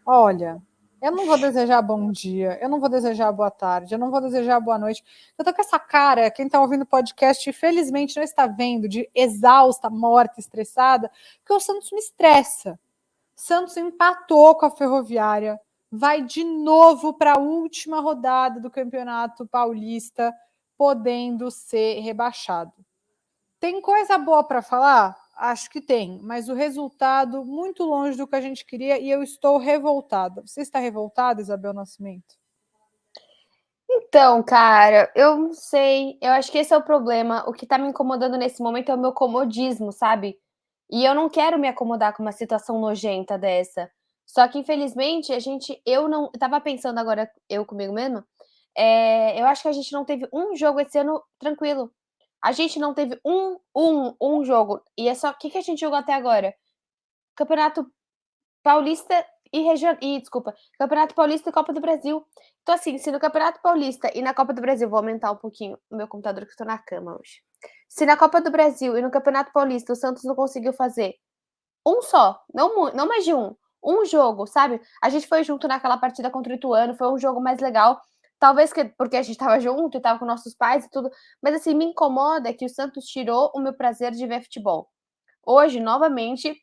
Olha, eu não vou desejar bom dia, eu não vou desejar boa tarde, eu não vou desejar boa noite. Eu tô com essa cara, quem tá ouvindo o podcast, felizmente não está vendo, de exausta, morta, estressada, porque o Santos me estressa. Santos empatou com a Ferroviária, vai de novo para a última rodada do Campeonato Paulista, podendo ser rebaixado. Tem coisa boa para falar? Acho que tem, mas o resultado muito longe do que a gente queria e eu estou revoltada. Você está revoltada, Isabel Nascimento? Então, cara, eu não sei. Eu acho que esse é o problema. O que tá me incomodando nesse momento é o meu comodismo, sabe? E eu não quero me acomodar com uma situação nojenta dessa. Só que, infelizmente, eu não. Eu tava pensando agora, eu comigo mesma. Eu acho que a gente não teve um jogo esse ano tranquilo. A gente não teve um jogo. E é só. O que, que a gente jogou até agora? Campeonato Paulista desculpa, Campeonato Paulista e Copa do Brasil. Então, assim, se no Campeonato Paulista e na Copa do Brasil, vou aumentar um pouquinho o meu computador que eu tô na cama hoje. Se na Copa do Brasil e no Campeonato Paulista o Santos não conseguiu fazer um só, não mais de um jogo, sabe? A gente foi junto naquela partida contra o Ituano, foi um jogo mais legal. Talvez porque a gente tava junto e tava com nossos pais e tudo, mas assim, me incomoda que o Santos tirou o meu prazer de ver futebol. Hoje, novamente,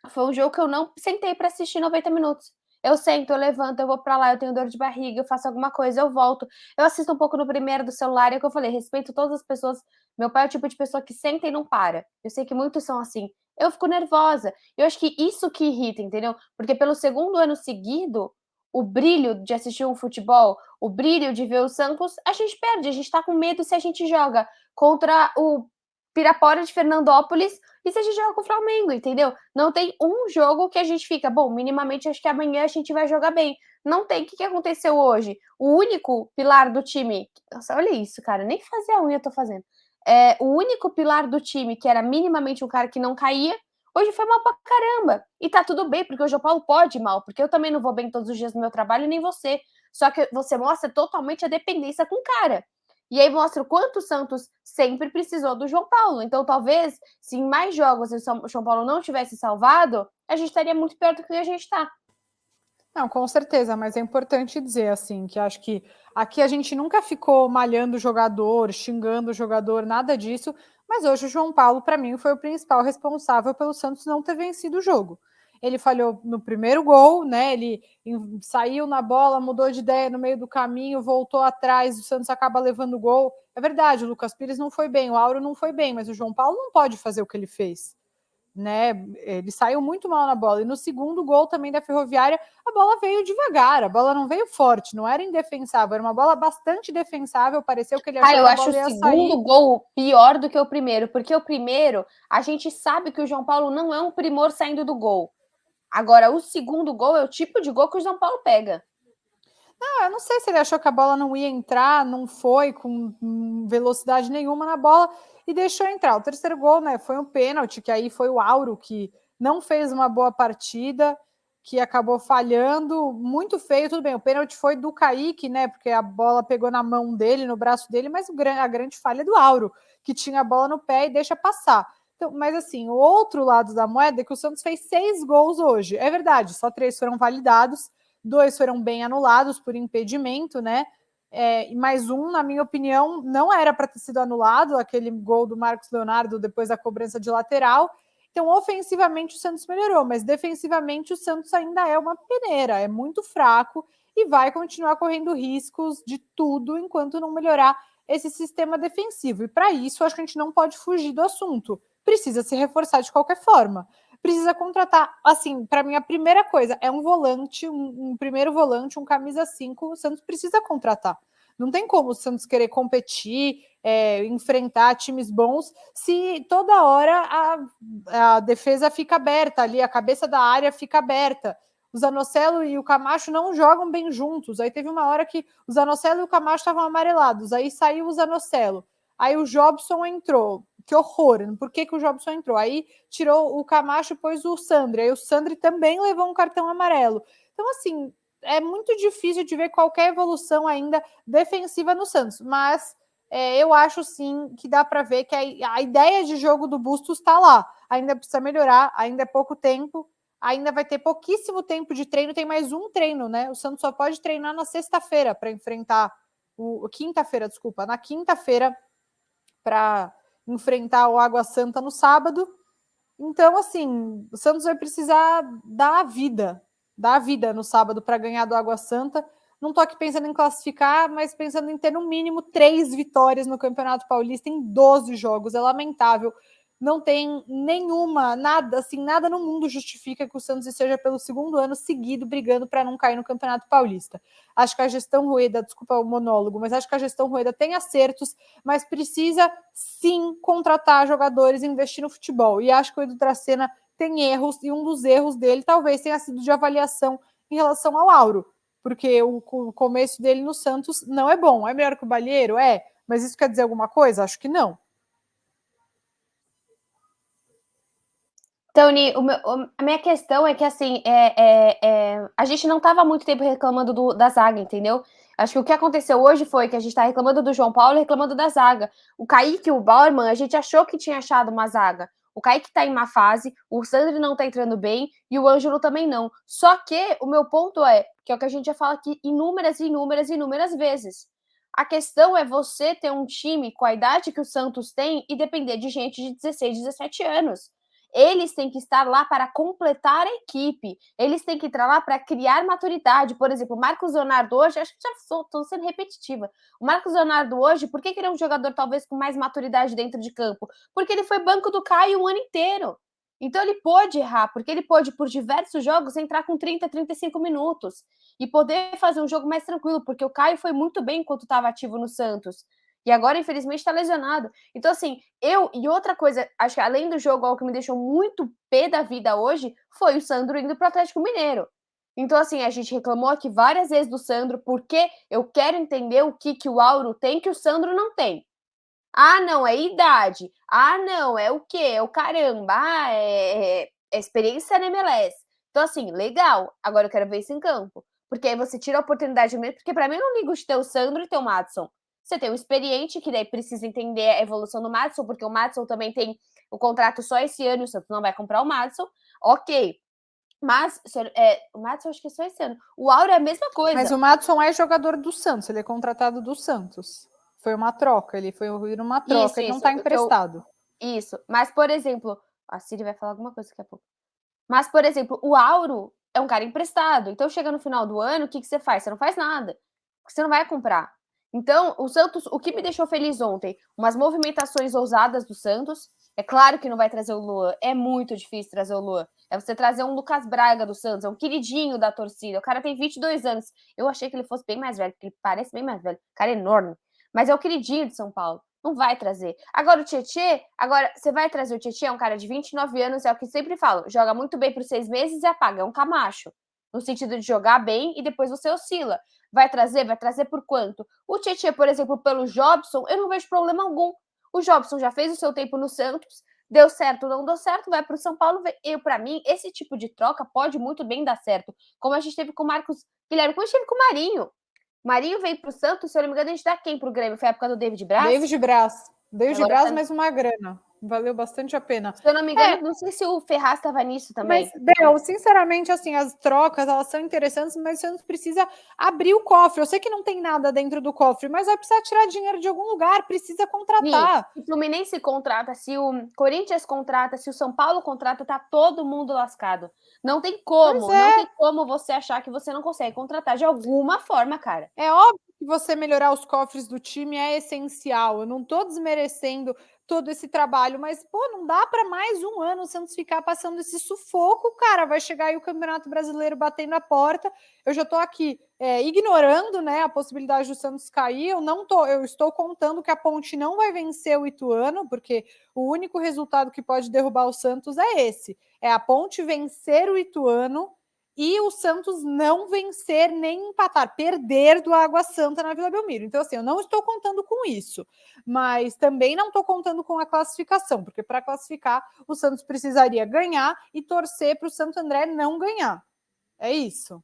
foi um jogo que eu não sentei para assistir 90 minutos. Eu sento, eu levanto, eu vou para lá, eu tenho dor de barriga, eu faço alguma coisa, eu volto. Eu assisto um pouco no primeiro do celular, é o que eu falei, respeito todas as pessoas. Meu pai é o tipo de pessoa que senta e não para. Eu sei que muitos são assim. Eu fico nervosa. Eu acho que isso que irrita, entendeu? Porque pelo segundo ano seguido, o brilho de assistir um futebol, o brilho de ver o Santos, a gente perde. A gente tá com medo se a gente joga contra o Pirapora de Fernandópolis e se a gente joga com o Flamengo, entendeu? Não tem um jogo que a gente fica, bom, minimamente acho que amanhã a gente vai jogar bem. Não tem. O que aconteceu hoje? O único pilar do time. Nossa, olha isso, cara. Nem fazer a unha eu tô fazendo. O único pilar do time, que era minimamente um cara que não caía, hoje foi mal pra caramba. E tá tudo bem, porque o João Paulo pode ir mal, porque eu também não vou bem todos os dias no meu trabalho, nem você. Só que você mostra totalmente a dependência com o cara. E aí mostra o quanto o Santos sempre precisou do João Paulo. Então, talvez, se em mais jogos o João Paulo não tivesse salvado, a gente estaria muito pior do que a gente está. Não, com certeza, mas é importante dizer assim que acho que aqui a gente nunca ficou malhando o jogador, xingando o jogador, nada disso. Mas hoje o João Paulo, para mim, foi o principal responsável pelo Santos não ter vencido o jogo. Ele falhou no primeiro gol, né? Ele saiu na bola, mudou de ideia no meio do caminho, voltou atrás, o Santos acaba levando o gol. É verdade, o Lucas Pires não foi bem, o Auro não foi bem, mas o João Paulo não pode fazer o que ele fez, né? Ele saiu muito mal na bola. E no segundo gol também da Ferroviária, a bola veio devagar, a bola não veio forte, não era indefensável, era uma bola bastante defensável, pareceu que ele achou Eu que a acho o bola ia sair. segundo gol pior do que o primeiro, porque o primeiro, a gente sabe que o João Paulo não é um primor saindo do gol. Agora, o segundo gol é o tipo de gol que o João Paulo pega. Eu não sei se ele achou que a bola não ia entrar, não foi com velocidade nenhuma na bola e deixou entrar. O terceiro gol, né, foi um pênalti, que aí foi o Auro que não fez uma boa partida, que acabou falhando, muito feio, tudo bem. O pênalti foi do Kaique, né, porque a bola pegou na mão dele, no braço dele, mas a grande falha é do Auro, que tinha a bola no pé e deixa passar. Então, mas assim, o outro lado da moeda é que o Santos fez 6 gols hoje. É verdade, só 3 foram validados, 2 foram bem anulados por impedimento, né? E mais um, na minha opinião, não era para ter sido anulado, aquele gol do Marcos Leonardo depois da cobrança de lateral. Então, ofensivamente, o Santos melhorou, mas defensivamente, o Santos ainda é uma peneira, é muito fraco e vai continuar correndo riscos de tudo enquanto não melhorar esse sistema defensivo. E para isso, acho que a gente não pode fugir do assunto. Precisa se reforçar de qualquer forma. Precisa contratar, assim, para mim a primeira coisa é um volante, um primeiro volante, um camisa 5, o Santos precisa contratar. Não tem como o Santos querer competir, enfrentar times bons, se toda hora a defesa fica aberta ali, a cabeça da área fica aberta. O Zanocelo e o Camacho não jogam bem juntos. Aí teve uma hora que o Zanocelo e o Camacho estavam amarelados, aí saiu o Zanocelo. Aí o Jobson entrou. Que horror! Por que o Jobson entrou? Aí tirou o Camacho e pôs o Sandri. Aí o Sandri também levou um cartão amarelo. Então, assim, é muito difícil de ver qualquer evolução ainda defensiva no Santos. Mas eu acho sim que dá para ver que a ideia de jogo do Bustos está lá. Ainda precisa melhorar, ainda é pouco tempo. ainda vai ter pouquíssimo tempo de treino, tem mais um treino, né? O Santos só pode treinar na sexta-feira para enfrentar quinta-feira, desculpa, na quinta-feira para enfrentar o Água Santa no sábado. Então, assim, o Santos vai precisar dar a vida no sábado para ganhar do Água Santa. Não estou aqui pensando em classificar, mas pensando em ter no mínimo 3 vitórias no Campeonato Paulista em 12 jogos. É lamentável. Não tem nenhuma, nada, assim, nada no mundo justifica que o Santos esteja pelo segundo ano seguido brigando para não cair no Campeonato Paulista. Acho que a gestão Rueda, desculpa o monólogo, mas acho que a gestão Rueda tem acertos, mas precisa sim contratar jogadores e investir no futebol. E acho que o Edu Dracena tem erros, e um dos erros dele talvez tenha sido de avaliação em relação ao Auro, porque o começo dele no Santos não é bom. É melhor que o Balieiro? É, mas isso quer dizer alguma coisa? Acho que não. Tony, a minha questão é que, assim, a gente não estava há muito tempo reclamando da zaga, entendeu? Acho que o que aconteceu hoje foi que a gente está reclamando do João Paulo e reclamando da zaga. O Kaique e o Bauerman, a gente achou que tinha achado uma zaga. O Kaique está em má fase, o Sandri não está entrando bem e o Ângelo também não. Só que o meu ponto que é o que a gente já fala aqui inúmeras vezes. A questão é você ter um time com a idade que o Santos tem e depender de gente de 16, 17 anos. Eles têm que estar lá para completar a equipe. Eles têm que estar lá para criar maturidade. Por exemplo, o Marcos Leonardo hoje, acho que já estou sendo repetitiva. O Marcos Leonardo hoje, por que ele é um jogador talvez com mais maturidade dentro de campo? Porque ele foi banco do Caio o ano inteiro. Então ele pôde errar, porque ele pôde, por diversos jogos, entrar com 30, 35 minutos e poder fazer um jogo mais tranquilo, porque o Caio foi muito bem enquanto estava ativo no Santos. E agora, infelizmente, está lesionado. Então, assim, e outra coisa, acho que além do jogo, algo que me deixou muito pé da vida hoje foi o Sandro indo para o Atlético Mineiro. Então, assim, a gente reclamou aqui várias vezes do Sandro, porque eu quero entender o que o Auro tem que o Sandro não tem. Ah, não, é idade. Ah, não, é o quê? É o caramba. Ah, é experiência na MLS. Então, assim, legal. Agora eu quero ver isso em campo. Porque aí você tira a oportunidade mesmo. Porque para mim eu não ligo de ter o Sandro e ter o Madison. Você tem um experiente que daí precisa entender a evolução do Madison, porque o Madison também tem o contrato só esse ano e o Santos não vai comprar o Madison. Ok. Mas o Madison acho que é só esse ano. O Auro é a mesma coisa. Mas o Madison é jogador do Santos, ele é contratado do Santos. Foi uma troca, ele foi numa troca, ele não está emprestado. Isso. Mas, por exemplo, a Siri vai falar alguma coisa daqui a pouco. Mas, por exemplo, o Auro é um cara emprestado. Então, chega no final do ano, o que você faz? Você não faz nada. Você não vai comprar. Então, o Santos, o que me deixou feliz ontem? Umas movimentações ousadas do Santos. É claro que não vai trazer o Luan. É muito difícil trazer o Luan. É você trazer um Lucas Braga do Santos, é um queridinho da torcida. O cara tem 22 anos. Eu achei que ele fosse bem mais velho, porque ele parece bem mais velho. O cara é enorme. Mas é o queridinho de São Paulo. Não vai trazer. Agora o Tietê, você vai trazer o Tietê, é um cara de 29 anos, é o que sempre falo, joga muito bem por 6 meses e apaga, é um camacho. No sentido de jogar bem e depois você oscila. Vai trazer por quanto? O Tietê, por exemplo, pelo Jobson, eu não vejo problema algum. O Jobson já fez o seu tempo no Santos, deu certo, não deu certo, vai para o São Paulo. Para mim, esse tipo de troca pode muito bem dar certo. Como a gente teve com o Marcos Guilherme, como a gente teve com o Marinho. Marinho veio pro Santos, se eu não me engano, a gente dá quem pro Grêmio? Foi a época do David Braz? David Braz, mais uma grana. Valeu bastante a pena. Se eu não me engano, não sei se o Ferraz estava nisso também. Mas, Bel, sinceramente, assim, as trocas, elas são interessantes, mas você não precisa abrir o cofre. Eu sei que não tem nada dentro do cofre, mas vai precisar tirar dinheiro de algum lugar, precisa contratar. Se o Fluminense contrata, se o Corinthians contrata, se o São Paulo contrata, tá todo mundo lascado. Não tem como, não tem como você achar que você não consegue contratar de alguma forma, cara. É óbvio que você melhorar os cofres do time é essencial. Eu não estou desmerecendo todo esse trabalho, mas, pô, não dá para mais um ano o Santos ficar passando esse sufoco, cara. Vai chegar aí o Campeonato Brasileiro batendo a porta. Eu já estou aqui ignorando, né, a possibilidade do Santos cair. Eu estou contando que a Ponte não vai vencer o Ituano, porque o único resultado que pode derrubar o Santos é esse: é a Ponte vencer o Ituano e o Santos não vencer nem empatar, perder do Água Santa na Vila Belmiro. Então, assim, eu não estou contando com isso, mas também não estou contando com a classificação, porque para classificar, o Santos precisaria ganhar e torcer para o Santo André não ganhar. É isso.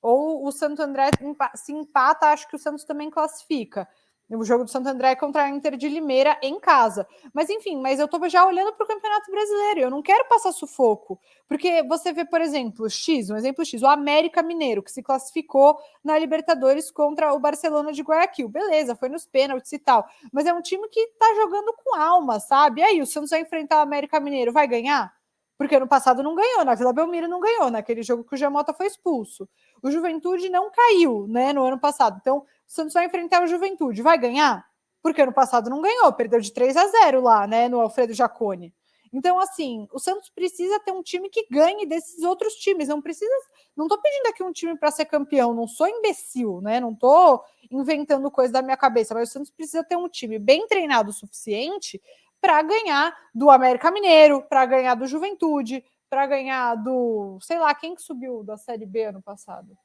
Ou o Santo André se empata, acho que o Santos também classifica. O jogo do Santo André é contra a Inter de Limeira em casa. Mas enfim, mas eu tô já olhando para o Campeonato Brasileiro. Eu não quero passar sufoco. Porque você vê, por exemplo, um exemplo X, o América Mineiro, que se classificou na Libertadores contra o Barcelona de Guayaquil. Beleza, foi nos pênaltis e tal. Mas é um time que tá jogando com alma, sabe? E aí, o Santos vai enfrentar o América Mineiro, vai ganhar? Porque ano passado não ganhou, na Vila Belmiro não ganhou, naquele jogo que o Giamota foi expulso. O Juventude não caiu, né, no ano passado. Então, o Santos vai enfrentar o Juventude. Vai ganhar? Porque ano passado não ganhou, perdeu de 3-0 lá, né, no Alfredo Jaconi. Então, assim, o Santos precisa ter um time que ganhe desses outros times. Não precisa. Não tô pedindo aqui um time para ser campeão, não sou imbecil, né? Não tô inventando coisa da minha cabeça, mas o Santos precisa ter um time bem treinado o suficiente para ganhar do América Mineiro, para ganhar do Juventude, para ganhar do, sei lá, quem que subiu da Série B ano passado?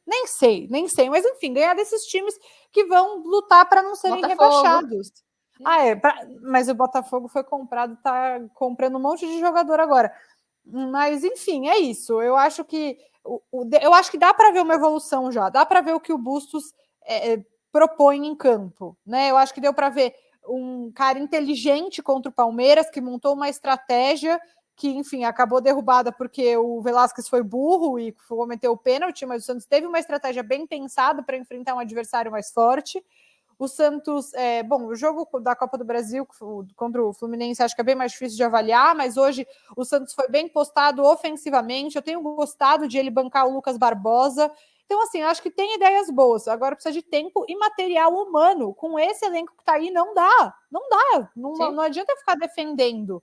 Nem sei, mas enfim, ganhar desses times que vão lutar para não serem Botafogo. Rebaixados. Mas o Botafogo foi comprado, tá comprando um monte de jogador agora. Mas enfim, é isso. Eu acho que dá para ver uma evolução já, dá para ver o que o Bustos propõe em campo, né? Eu acho que deu para ver um cara inteligente contra o Palmeiras que montou uma estratégia que, enfim, acabou derrubada porque o Velasquez foi burro e cometeu o pênalti, mas o Santos teve uma estratégia bem pensada para enfrentar um adversário mais forte. O Santos, o jogo da Copa do Brasil contra o Fluminense acho que é bem mais difícil de avaliar, mas hoje o Santos foi bem postado ofensivamente. Eu tenho gostado de ele bancar o Lucas Barbosa. Então, assim, acho que tem ideias boas. Agora precisa de tempo e material humano. Com esse elenco que está aí, não dá. Não adianta ficar defendendo.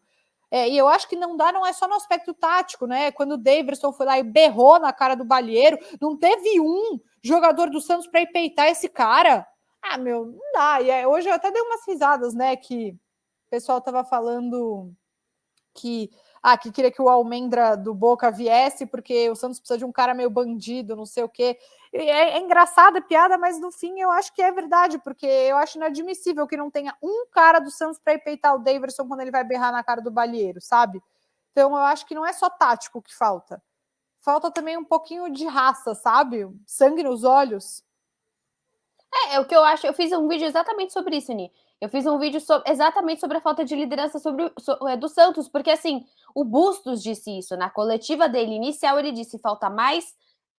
E eu acho que não é só no aspecto tático, né? Quando o Daverson foi lá e berrou na cara do Balieiro, não teve um jogador do Santos para ir peitar esse cara. Não dá. E hoje eu até dei umas risadas, né? Que o pessoal tava falando que queria que o Almendra do Boca viesse, porque o Santos precisa de um cara meio bandido, não sei o quê. É engraçada a piada, mas no fim eu acho que é verdade, porque eu acho inadmissível que não tenha um cara do Santos para ir peitar o Daverson quando ele vai berrar na cara do Balieiro, sabe? Então eu acho que não é só tático que falta. Falta também um pouquinho de raça, sabe? Sangue nos olhos. É o que eu acho. Eu fiz um vídeo exatamente sobre isso, Ni. Eu fiz um vídeo exatamente sobre a falta de liderança do Santos, porque assim, o Bustos disse isso. Na coletiva dele inicial, ele disse: falta mais,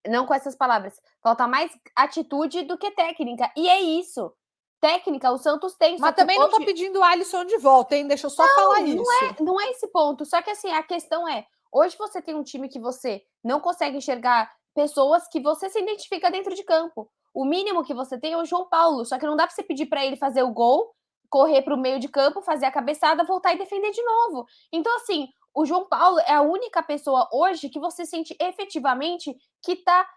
não com essas palavras, falta mais atitude do que técnica. E é isso. Técnica, o Santos tem. Mas também não tô pedindo o Alisson de volta, hein? Deixa eu só falar isso. Não é esse ponto. Só que assim, a questão é: hoje você tem um time que você não consegue enxergar pessoas que você se identifica dentro de campo. O mínimo que você tem é o João Paulo, só que não dá para você pedir para ele fazer o gol, correr para o meio de campo, fazer a cabeçada, voltar e defender de novo. Então, assim, o João Paulo é a única pessoa hoje que você sente efetivamente que tá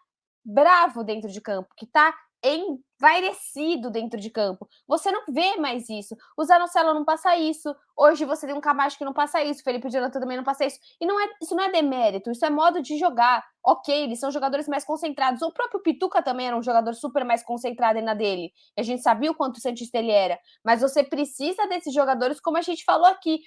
bravo dentro de campo, que tá envairecido dentro de campo. Você não vê mais isso. O Zanocelo não passa isso. Hoje você tem um Camacho que não passa isso. Felipe Jonathan também não passa isso. E isso não é demérito, isso é modo de jogar. Ok, eles são jogadores mais concentrados. O próprio Pituca também era um jogador super mais concentrado na dele. A gente sabia o quanto o Santista ele era. Mas você precisa desses jogadores, como a gente falou aqui.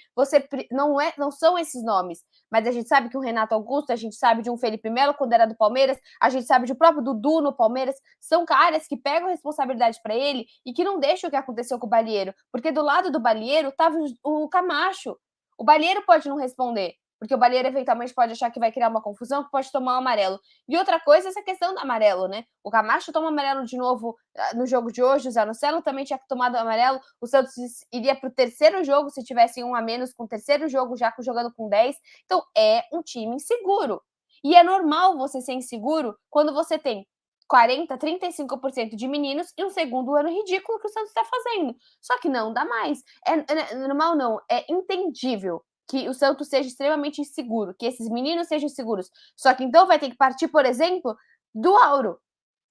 Não são esses nomes. Mas a gente sabe que o Renato Augusto, a gente sabe de um Felipe Melo quando era do Palmeiras, a gente sabe de próprio Dudu no Palmeiras. São caras que pegam responsabilidade para ele e que não deixam o que aconteceu com o Balieiro. Porque do lado do Balieiro tava o Camacho. O Balieiro pode não responder, porque o Balieiro eventualmente pode achar que vai criar uma confusão, que pode tomar um amarelo. E outra coisa é essa questão do amarelo, né? O Camacho toma amarelo de novo no jogo de hoje, o Zanocelo também tinha tomado amarelo, o Santos iria para o terceiro jogo se tivesse um a menos, com o terceiro jogo já jogando com 10. Então é um time inseguro. E é normal você ser inseguro quando você tem 40, 35% de meninos e um segundo ano ridículo que o Santos está fazendo. Só que não dá mais. É normal, não. É entendível que o Santos seja extremamente inseguro, que esses meninos sejam inseguros. Só que então vai ter que partir, por exemplo, do Auro.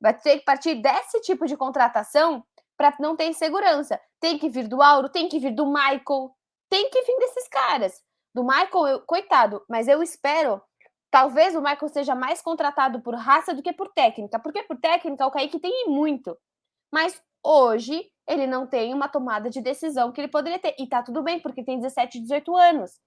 Vai ter que partir desse tipo de contratação para não ter insegurança. Tem que vir do Auro, tem que vir do Michael, tem que vir desses caras. Do Michael, coitado, mas eu espero. Talvez o Michael seja mais contratado por raça do que por técnica, porque por técnica o Kaique tem muito. Mas hoje ele não tem uma tomada de decisão que ele poderia ter. E tá tudo bem, porque tem 17, 18 anos.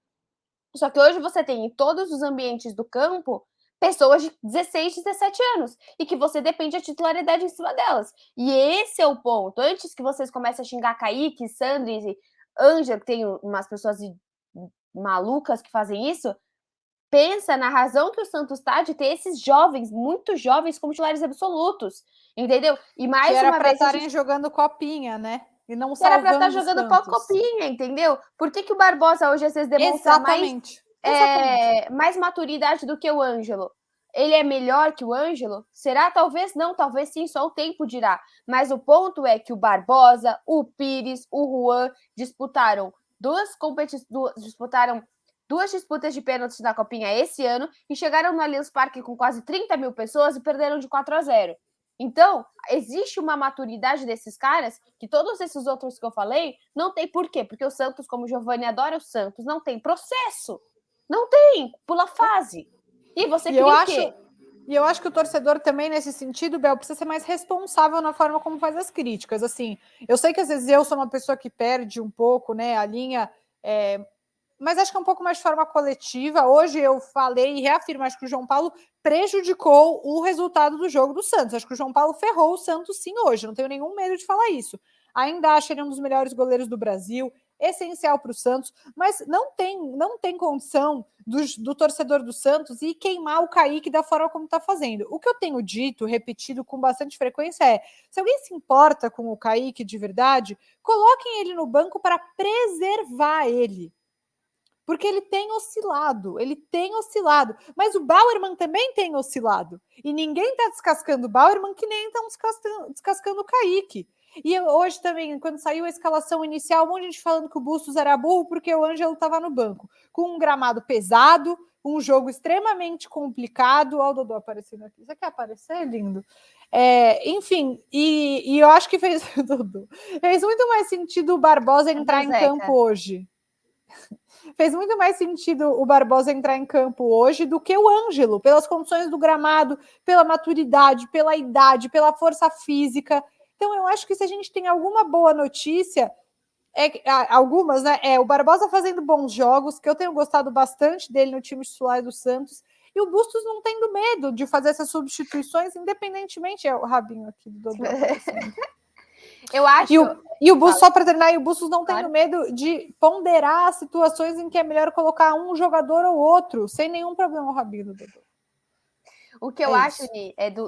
Só que hoje você tem em todos os ambientes do campo pessoas de 16, 17 anos, e que você depende da titularidade em cima delas. E esse é o ponto. Antes que vocês comecem a xingar Kaique, Sandri, Ângelo, que tem umas pessoas malucas que fazem isso, pensa na razão que o Santos está de ter esses jovens, muito jovens, como titulares absolutos, entendeu? E Que mais era uma para vez a estarem gente jogando copinha, né? E não era para estar salvando o jogando Santos. copinha, entendeu? Por que o Barbosa hoje às vezes demonstra Exatamente. mais maturidade do que o Ângelo? Ele é melhor que o Ângelo? Será? Talvez não, talvez sim, só o tempo dirá. Mas o ponto é que o Barbosa, o Pires, o Juan disputaram duas disputas de pênaltis na Copinha esse ano e chegaram no Allianz Parque com quase 30 mil pessoas e perderam de 4-0. Então, existe uma maturidade desses caras que todos esses outros que eu falei não tem. Por quê? Porque o Santos, como o Giovani adora o Santos, não tem processo. Não tem, pula fase. E você E eu cria o acho, quê? e eu acho que o torcedor também, nesse sentido, Bel, precisa ser mais responsável na forma como faz as críticas. Assim, eu sei que às vezes eu sou uma pessoa que perde um pouco, né, a linha, mas acho que é um pouco mais de forma coletiva. Hoje eu falei e reafirmo, acho que o João Paulo prejudicou o resultado do jogo do Santos. Acho que o João Paulo ferrou o Santos sim hoje, não tenho nenhum medo de falar isso. Ainda acho ele um dos melhores goleiros do Brasil, essencial para o Santos, mas não tem condição do torcedor do Santos ir queimar o Kaique da forma como está fazendo. O que eu tenho dito, repetido com bastante frequência é: se alguém se importa com o Kaique de verdade, coloquem ele no banco para preservar ele. Porque ele tem oscilado, mas o Bauerman também tem oscilado. E ninguém está descascando o Bauerman que nem estão descascando o Kaique. E hoje também, quando saiu a escalação inicial, um monte de gente falando que o Bustos era burro porque o Ângelo estava no banco. Com um gramado pesado, um jogo extremamente complicado. Olha o Dodô aparecendo aqui. Você quer aparecer, lindo? Enfim, e eu acho que fez muito mais sentido o Barbosa entrar em campo hoje. Fez muito mais sentido o Barbosa entrar em campo hoje do que o Ângelo, pelas condições do gramado, pela maturidade, pela idade, pela força física. Então, eu acho que se a gente tem alguma boa notícia, algumas, né? O Barbosa fazendo bons jogos, que eu tenho gostado bastante dele no time titular do Santos, e o Bustos não tendo medo de fazer essas substituições, independentemente. O rabinho aqui do Dodô aparecendo. Eu acho. E o Bustos, só para terminar, e o Bustos não Claro. tendo medo de ponderar situações em que é melhor colocar um jogador ou outro, sem nenhum problema, o rabinho do Dodô. O que eu acho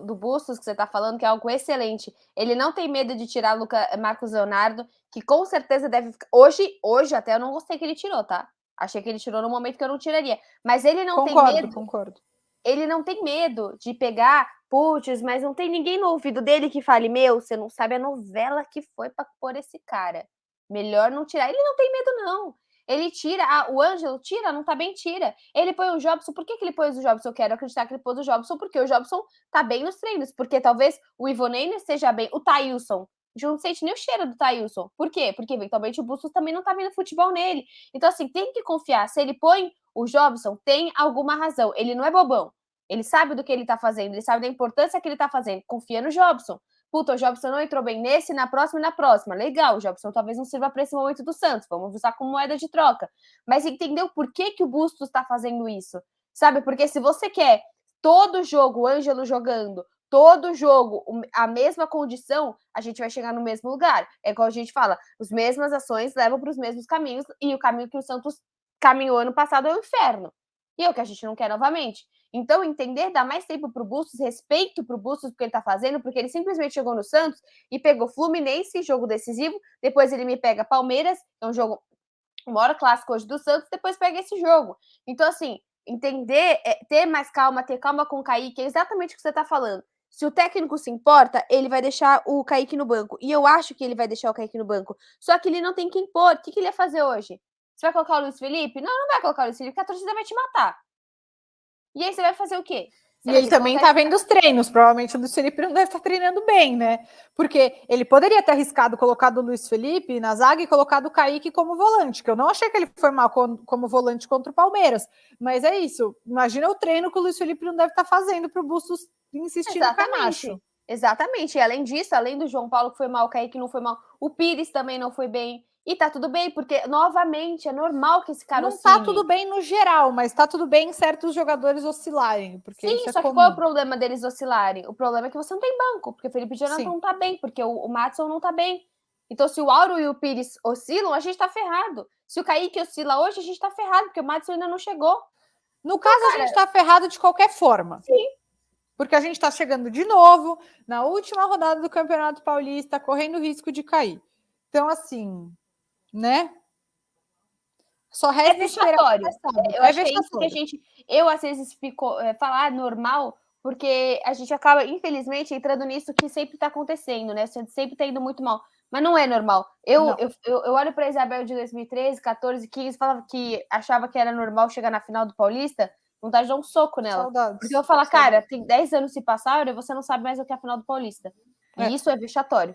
do Bustos, que você está falando, que é algo excelente. Ele não tem medo de tirar Marcos Leonardo, que com certeza deve ficar. Hoje até eu não gostei que ele tirou, tá? Achei que ele tirou no momento que eu não tiraria. Mas ele não tem medo. Concordo. Ele não tem medo de pegar, putz, mas não tem ninguém no ouvido dele que fale: meu, você não sabe a novela que foi para pôr esse cara. Melhor não tirar. Ele não tem medo, não. Ele tira, o Ângelo tira, não tá bem, tira. Ele põe o Jobson, por que ele pôs o Jobson? Eu quero acreditar que ele pôs o Jobson, porque o Jobson tá bem nos treinos, porque talvez o Ivonei esteja bem, o Thailson, não sente nem o cheiro do Thailson. Por quê? Porque eventualmente o Bustos também não tá vendo futebol nele. Então, assim, tem que confiar. Se ele põe o Jobson, tem alguma razão. Ele não é bobão. Ele sabe do que ele tá fazendo, ele sabe da importância que ele tá fazendo. Confia no Jobson. Puta, o Jobson não entrou bem nesse, na próxima e na próxima. Legal, o Jobson talvez não sirva para esse momento do Santos. Vamos usar como moeda de troca. Mas entendeu por que o Bustos está fazendo isso? Sabe? Porque se você quer todo jogo o Ângelo jogando, todo jogo a mesma condição, a gente vai chegar no mesmo lugar. É igual a gente fala, as mesmas ações levam para os mesmos caminhos e o caminho que o Santos caminhou ano passado é o inferno. E é o que a gente não quer novamente. Então, entender, dar mais tempo pro Bustos, respeito pro Bustos, porque ele tá fazendo, porque ele simplesmente chegou no Santos e pegou Fluminense, jogo decisivo, depois ele me pega Palmeiras, é um jogo, o maior clássico hoje do Santos, depois pega esse jogo. Então, assim, entender, ter mais calma, ter calma com o Kaique, é exatamente o que você tá falando. Se o técnico se importa, ele vai deixar o Kaique no banco. E eu acho que ele vai deixar o Kaique no banco. Só que ele não tem que impor. O que ele ia fazer hoje? Você vai colocar o Luiz Felipe? Não, não vai colocar o Luiz Felipe, porque a torcida vai te matar. E aí você vai fazer o quê? E ele também tá vendo os treinos. Provavelmente o Luiz Felipe não deve estar treinando bem, né? Porque ele poderia ter arriscado colocar o Luiz Felipe na zaga e colocado o Kaique como volante, que eu não achei que ele foi mal como volante contra o Palmeiras. Mas é isso. Imagina o treino que o Luiz Felipe não deve estar fazendo para o Bustos insistir no Camacho. Exatamente. E além disso, além do João Paulo que foi mal, o Kaique não foi mal, o Pires também não foi bem. E tá tudo bem, porque, novamente, é normal que esse cara Não oscile. tá tudo bem no geral, mas tá tudo bem em certos jogadores oscilarem, porque Sim, isso é só que comum. qual é o problema deles oscilarem? O problema é que você não tem banco, porque o Felipe Jonathan Sim. não tá bem, porque o Maddison não tá bem. Então, se o Auro e o Pires oscilam, a gente tá ferrado. Se o Kaique oscila hoje, a gente tá ferrado, porque o Maddison ainda não chegou. No Então, caso, a gente tá ferrado de qualquer forma. sim. Porque a gente tá chegando de novo na última rodada do Campeonato Paulista, correndo risco de cair. Então, assim, né? Só É resta esperar o vexatório. sábado. Eu É acho que é isso que a vexatório. gente. Eu, às vezes, fico falar normal, porque a gente acaba, infelizmente, entrando nisso que sempre tá acontecendo, né? Sempre tá indo muito mal. Mas não é normal. Não. Eu olho para a Isabel de 2013, 14, 15, falava que achava que era normal chegar na final do Paulista, vontade de dar um soco nela. Saudades. Porque eu falo, cara, tem 10 anos se passaram e você não sabe mais o que é a final do Paulista. E isso é vexatório.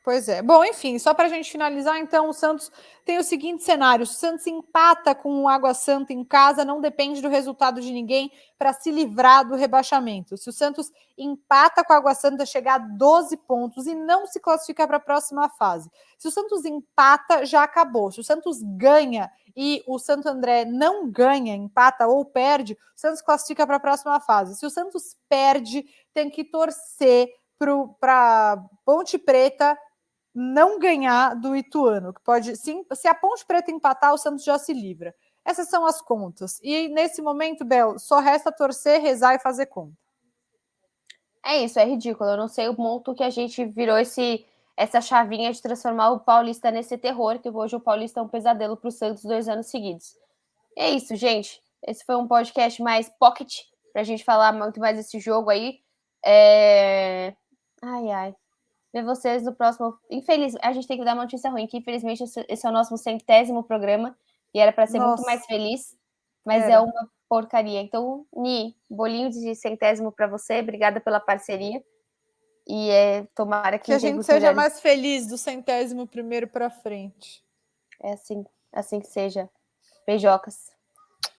Pois é. Bom, enfim, só para a gente finalizar, então, o Santos tem o seguinte cenário: se o Santos empata com o Água Santa em casa, não depende do resultado de ninguém para se livrar do rebaixamento. Se o Santos empata com a Água Santa, chegar a 12 pontos e não se classificar para a próxima fase. Se o Santos empata, já acabou. Se o Santos ganha e o Santo André não ganha, empata ou perde, o Santos classifica para a próxima fase. Se o Santos perde, tem que torcer para Ponte Preta não ganhar do Ituano, que pode, sim, se a Ponte Preta empatar, o Santos já se livra. Essas são as contas. E nesse momento, Bel, só resta torcer, rezar e fazer conta. É isso, é ridículo. Eu não sei o ponto que a gente virou essa chavinha de transformar o Paulista nesse terror, que hoje o Paulista é um pesadelo para o Santos 2 anos seguidos. É isso, gente. Esse foi um podcast mais pocket, para a gente falar muito mais desse jogo aí. Ai, ai. Ver vocês no próximo. Infeliz, a gente tem que dar uma notícia ruim, que infelizmente esse é o nosso 100º programa e era para ser muito Nossa, mais feliz, mas é era. uma porcaria. Então, Ni, bolinho de 100º para você, obrigada pela parceria e tomara que Que a em gente tempos seja melhores mais feliz do 100º para frente. é assim que seja. Beijocas.